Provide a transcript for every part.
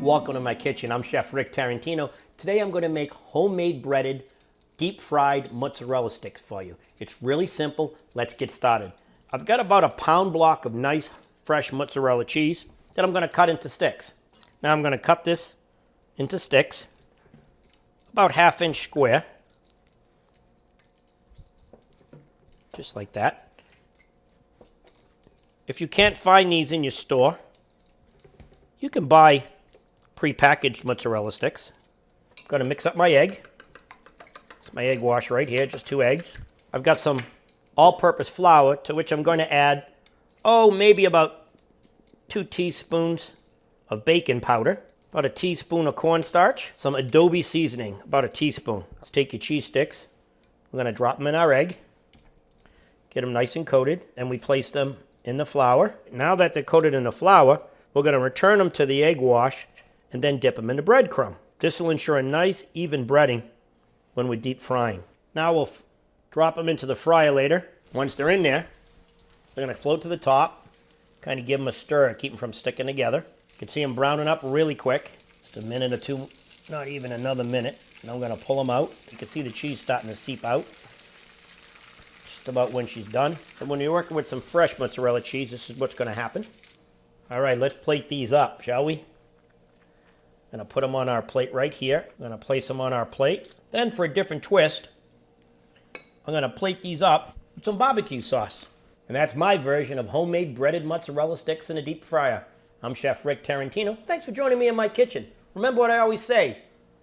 Welcome to my kitchen. I'm Chef Rick Tarantino. Today I'm going to make homemade breaded, deep fried mozzarella sticks for you. It's really simple. Let's get started. I've got about a pound block of nice fresh mozzarella cheese that I'm going to cut into sticks. Now I'm going to cut this into sticks, about 1/2 inch square, just like that. If you can't find these in your store, you can buy pre-packaged mozzarella sticks. I'm going to mix up my egg. It's my egg wash right here, just 2 eggs. I've got some all-purpose flour to which I'm going to add, maybe about 2 teaspoons of baking powder, about 1 teaspoon of cornstarch, some adobe seasoning, about 1 teaspoon. Let's take your cheese sticks. We're going to drop them in our egg, get them nice and coated, and we place them in the flour. Now that they're coated in the flour, we're going to return them to the egg wash and then dip them in the breadcrumb. This will ensure a nice, even breading when we're deep frying. Now we'll drop them into the fryer later. Once they're in there, they're going to float to the top, kind of give them a stir, keep them from sticking together. You can see them browning up really quick, just a minute or two, not even another minute. And I'm going to pull them out. You can see the cheese starting to seep out, just about when she's done. And when you're working with some fresh mozzarella cheese, this is what's going to happen. All right, let's plate these up, shall we? I'm going to put them on our plate right here. I'm going to place them on our plate. Then for a different twist, I'm going to plate these up with some barbecue sauce. And that's my version of homemade breaded mozzarella sticks in a deep fryer. I'm Chef Rick Tarantino. Thanks for joining me in my kitchen. Remember what I always say,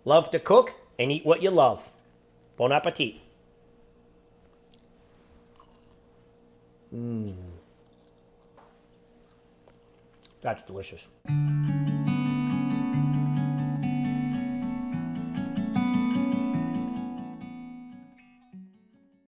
love to cook and eat what you love. Bon appetit. That's delicious.